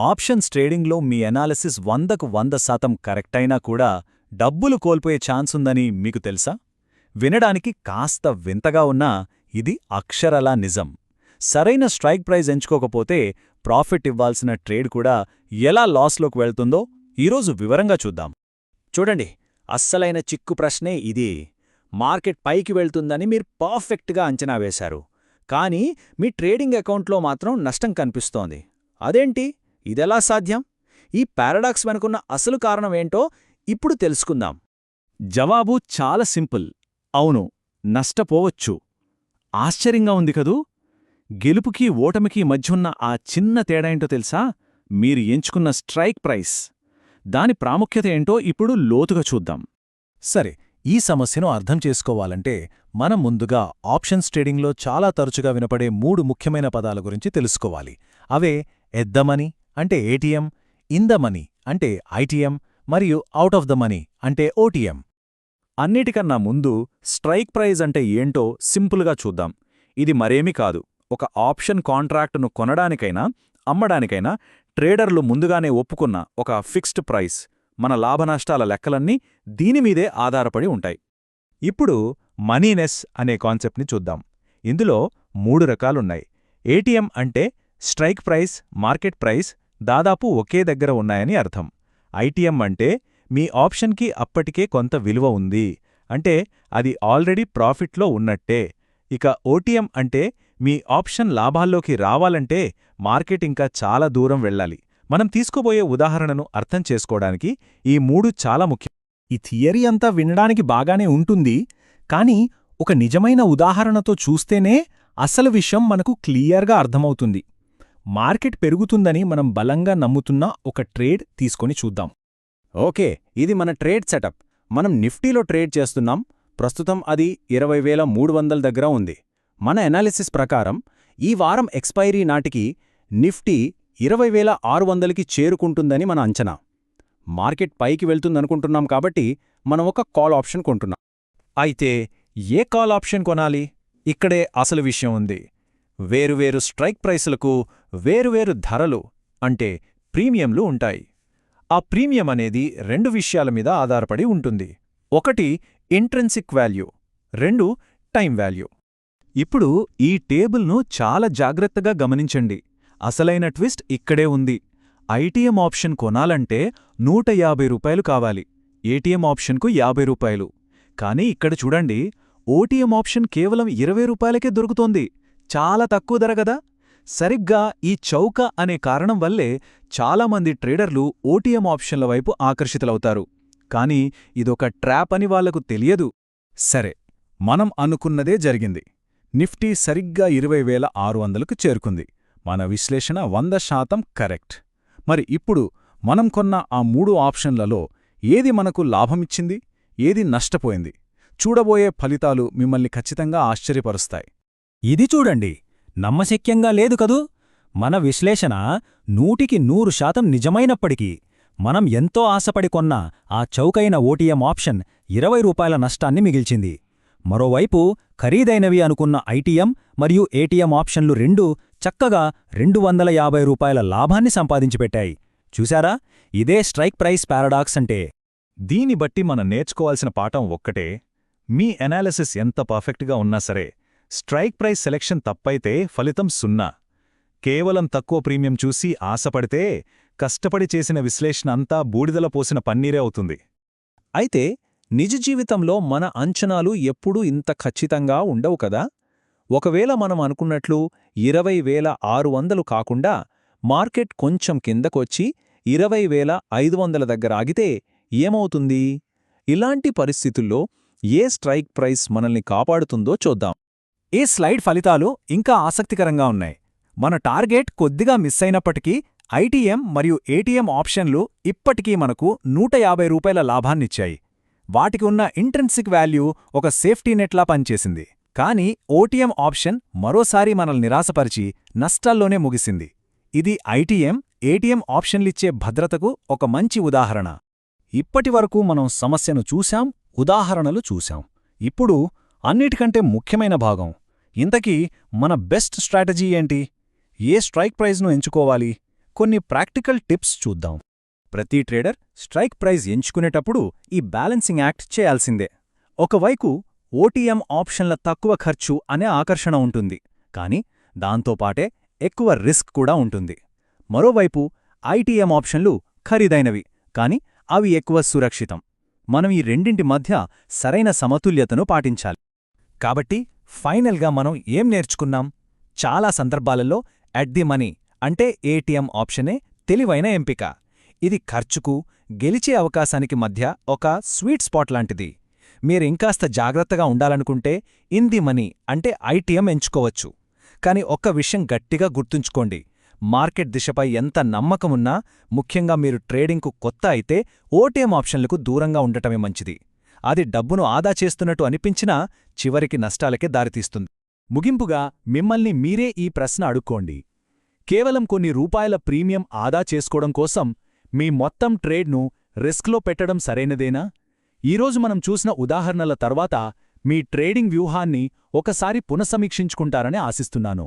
Options ట్రేడింగ్లో మీ analysis 100కు 100% correct అయినా కూడా డబ్బులు కోల్పోయే ఛాన్స్ ఉందని మీకు తెలుసా? వినడానికి కాస్త వింతగా ఉన్నా ఇది అక్షరాలా నిజం. సరైన స్ట్రైక్ ప్రైజ్ ఎంచుకోకపోతే ప్రాఫిట్ ఇవ్వాల్సిన ట్రేడ్ కూడా ఎలా లాస్లోకి వెళ్తుందో ఈరోజు వివరంగా చూద్దాం. చూడండి, అస్సలైన చిక్కు ప్రశ్నే ఇది. మార్కెట్ పైకి వెళ్తుందని మీరు పర్ఫెక్ట్గా అంచనా వేశారు, కానీ మీ ట్రేడింగ్ అకౌంట్లో మాత్రం నష్టం కనిపిస్తోంది. అదేంటి? ఇదెలా సాధ్యం? ఈ పారాడాక్స్ వెనుకున్న అసలు కారణమేంటో ఇప్పుడు తెలుసుకుందాం. జవాబు చాలా సింపుల్. అవును, నష్టపోవచ్చు. ఆశ్చర్యంగా ఉంది కదూ? గెలుపుకి ఓటమికి మధ్యున్న ఆ చిన్న తేడా ఏంటో తెలుసా? మీరు ఎంచుకున్న స్ట్రైక్ ప్రైస్. దాని ప్రాముఖ్యత ఏంటో ఇప్పుడు లోతుగా చూద్దాం. సరే, ఈ సమస్యను అర్థం చేసుకోవాలంటే మనం ముందుగా ఆప్షన్స్ ట్రేడింగ్లో చాలా తరచుగా వినపడే 3 ముఖ్యమైన పదాల గురించి తెలుసుకోవాలి. అవే ఎట్ ద మనీ అంటే ఏటీఎం, ఇన్ ద మనీ అంటే ఐటీఎం, మరియు అవుట్ ఆఫ్ ద మనీ అంటే ఓటీఎం. అన్నిటికన్నా ముందు స్ట్రైక్ ప్రైజ్ అంటే ఏంటో సింపుల్గా చూద్దాం. ఇది మరేమీ కాదు. ఒక ఆప్షన్ కాంట్రాక్టును కొనడానికైనా అమ్మడానికైనా ట్రేడర్లు ముందుగానే ఒప్పుకున్న ఒక ఫిక్స్డ్ ప్రైస్. మన లాభనష్టాల లెక్కలన్నీ దీనిమీదే ఆధారపడి ఉంటాయి. ఇప్పుడు మనీనెస్ అనే కాన్సెప్ట్ని చూద్దాం. ఇందులో 3 రకాలున్నాయి. ఏటీఎం అంటే స్ట్రైక్ ప్రైస్, మార్కెట్ ప్రైస్ దాదాపు ఒకే దగ్గర ఉన్నాయని అర్థం. ఐటీఎం అంటే మీ ఆప్షన్కి అప్పటికే కొంత విలువ ఉంది, అంటే అది ఆల్రెడీ ప్రాఫిట్లో ఉన్నట్టే. ఇక ఓటీఎం అంటే మీ ఆప్షన్ లాభాల్లోకి రావాలంటే మార్కెట్ ఇంకా చాలా దూరం వెళ్ళాలి. మనం తీసుకోబోయే ఉదాహరణను అర్థం చేసుకోవడానికి ఈ 3 చాలా ముఖ్యం. ఈ థియరీ అంతా వినడానికి బాగానే ఉంటుంది, కానీ ఒక నిజమైన ఉదాహరణతో చూస్తేనే అసలు విషయం మనకు క్లియర్గా అర్థమవుతుంది. మార్కెట్ పెరుగుతుందని మనం బలంగా నమ్ముతున్న ఒక ట్రేడ్ తీసుకొని చూద్దాం. ఓకే, ఇది మన ట్రేడ్ సెటప్. మనం నిఫ్టీలో ట్రేడ్ చేస్తున్నాం. ప్రస్తుతం అది 20,300 దగ్గర ఉంది. మన ఎనాలిసిస్ ప్రకారం ఈ వారం ఎక్స్పైరీ నాటికి నిఫ్టీ 20,600కి చేరుకుంటుందని మన అంచనా. మార్కెట్ పైకి వెళ్తుందనుకుంటున్నాం కాబట్టి మనం ఒక కాల్ ఆప్షన్ కొంటున్నాం. అయితే ఏ కాల్ ఆప్షన్ కొనాలి? ఇక్కడే అసలు విషయం ఉంది. వేరువేరు స్ట్రైక్ ప్రైసులకు వేరువేరు ధరలు అంటే ప్రీమియంలు ఉంటాయి. ఆ ప్రీమియం అనేది 2 విషయాల మీద ఆధారపడి ఉంటుంది. ఒకటి ఇంట్రెన్సిక్ వాల్యూ, 2 టైం వాల్యూ. ఇప్పుడు ఈ టేబుల్ను చాలా జాగ్రత్తగా గమనించండి. అసలైన ట్విస్ట్ ఇక్కడే ఉంది. ఐటీఎం ఆప్షన్ కొనాలంటే 150 రూపాయలు కావాలి, ఏటీఎం ఆప్షన్కు 50 రూపాయలు. కానీ ఇక్కడ చూడండి, ఓటీఎం ఆప్షన్ కేవలం 20 రూపాయలకే దొరుకుతోంది. చాలా తక్కువ ధర గదా? సరిగ్గా ఈ చౌక అనే కారణం వల్లే చాలామంది ట్రేడర్లు ఓటీఎం ఆప్షన్ల వైపు ఆకర్షితులవుతారు. కానీ ఇదొక ట్రాప్ అని వాళ్లకు తెలియదు. సరే, మనం అనుకున్నదే జరిగింది. నిఫ్టీ సరిగ్గా 20,600కు చేరుకుంది. మన విశ్లేషణ 100% కరెక్ట్. మరి ఇప్పుడు మనం కొన్న ఆ 3 ఆప్షన్లలో ఏది మనకు లాభమిచ్చింది, ఏది నష్టపోయింది? చూడబోయే ఫలితాలు మిమ్మల్ని ఖచ్చితంగా ఆశ్చర్యపరుస్తాయి. ఇది చూడండి, నమ్మశక్యంగా లేదు కదూ? మన విశ్లేషణ 100కి 100% నిజమైనప్పటికీ మనం ఎంతో ఆశపడి కొన్న ఆ చౌకైన ఓటీఎం ఆప్షన్ 20 రూపాయల నష్టాన్ని మిగిల్చింది. మరోవైపు ఖరీదైనవి అనుకున్న ఐటీఎం మరియు ఏటీఎం ఆప్షన్లు రెండూ చక్కగా 250 రూపాయల లాభాన్ని సంపాదించిపెట్టాయి. చూశారా? ఇదే స్ట్రైక్ ప్రైస్ పారాడాక్స్ అంటే. దీన్ని బట్టి మనం నేర్చుకోవాల్సిన పాఠం ఒక్కటే: మీ ఎనాలిసిస్ ఎంత పర్ఫెక్ట్గా ఉన్నా సరే, స్ట్రైక్ ప్రైస్ సెలెక్షన్ తప్పైతే ఫలితం 0. కేవలం తక్కువ ప్రీమియం చూసి ఆశపడితే కష్టపడి చేసిన విశ్లేషణ అంతా బూడిదల పోసిన పన్నీరే అవుతుంది. అయితే నిజ జీవితంలో మన అంచనాలు ఎప్పుడూ ఇంత ఖచ్చితంగా ఉండవు కదా? ఒకవేళ మనం అనుకున్నట్లు 20,600 కాకుండా మార్కెట్ కొంచెం కిందకొచ్చి 20,500 దగ్గర ఆగితే ఏమవుతుంది? ఇలాంటి పరిస్థితుల్లో ఏ స్ట్రైక్ ప్రైస్ మనల్ని కాపాడుతుందో చూద్దాం. ఈ స్లైడ్ ఫలితాలు ఇంకా ఆసక్తికరంగా ఉన్నాయి. మన టార్గెట్ కొద్దిగా మిస్ అయినప్పటికీ ఐటీఎం మరియు ఏటీఎం ఆప్షన్లు ఇప్పటికీ మనకు 150 రూపాయల లాభాన్నిచ్చాయి. వాటికి ఉన్న ఇంట్రెన్సిక్ వాల్యూ ఒక సేఫ్టీ నెట్లా పనిచేసింది. కానీ ఓటీఎం ఆప్షన్ మరోసారి మనల్ని నిరాశపరిచి నష్టాల్లోనే ముగిసింది. ఇది ఐటీఎం, ఏటీఎం ఆప్షన్లిచ్చే భద్రతకు ఒక మంచి ఉదాహరణ. ఇప్పటివరకు మనం సమస్యను చూశాం, ఉదాహరణలు చూశాం. ఇప్పుడు అన్నిటికంటే ముఖ్యమైన భాగం. ఇంతకీ మన బెస్ట్ స్ట్రాటజీ ఏంటి? ఏ స్ట్రైక్ ప్రైజ్ను ఎంచుకోవాలి? కొన్ని ప్రాక్టికల్ టిప్స్ చూద్దాం. ప్రతి ట్రేడర్ స్ట్రైక్ ప్రైజ్ ఎంచుకునేటప్పుడు ఈ బ్యాలెన్సింగ్ యాక్ట్ చేయాల్సిందే. ఒకవైపు ఓటీఎం ఆప్షన్ల తక్కువ ఖర్చు అనే ఆకర్షణ ఉంటుంది, కానీ దాంతోపాటే ఎక్కువ రిస్క్ కూడా ఉంటుంది. మరోవైపు ఐటీఎం ఆప్షన్లు ఖరీదైనవి, కాని అవి ఎక్కువ సురక్షితం. మనం ఈ రెండింటి మధ్య సరైన సమతుల్యతను పాటించాలి. కాబట్టి ఫైనల్గా మనం ఏం నేర్చుకున్నాం? చాలా సందర్భాలలో ఎట్ ది మనీ అంటే ఏటీఎం ఆప్షనే తెలివైన ఎంపిక. ఇది ఖర్చుకు, గెలిచే అవకాశానికి మధ్య ఒక స్వీట్ స్పాట్ లాంటిది. మీరింకాస్త జాగ్రత్తగా ఉండాలనుకుంటే ఇన్ ది మనీ అంటే ఐటీఎం ఎంచుకోవచ్చు. కాని ఒక్క విషయం గట్టిగా గుర్తుంచుకోండి, మార్కెట్ దిశపై ఎంత నమ్మకమున్నా, ముఖ్యంగా మీరు ట్రేడింగ్కు కొత్త అయితే ఓటీఎం ఆప్షన్లకు దూరంగా ఉండటమే మంచిది. అది డబ్బును ఆదా చేస్తున్నట్టు అనిపించినా చివరికి నష్టాలకే దారితీస్తుంది. ముగింపుగా మిమ్మల్ని మీరే ఈ ప్రశ్న అడుక్కోండి. కేవలం కొన్ని రూపాయల ప్రీమియం ఆదా చేసుకోవడం కోసం మీ మొత్తం ట్రేడ్ను రిస్క్లో పెట్టడం సరైనదేనా? ఈరోజు మనం చూసిన ఉదాహరణల తర్వాత మీ ట్రేడింగ్ వ్యూహాన్ని ఒకసారి పునఃసమీక్షించుకుంటారని ఆశిస్తున్నాను.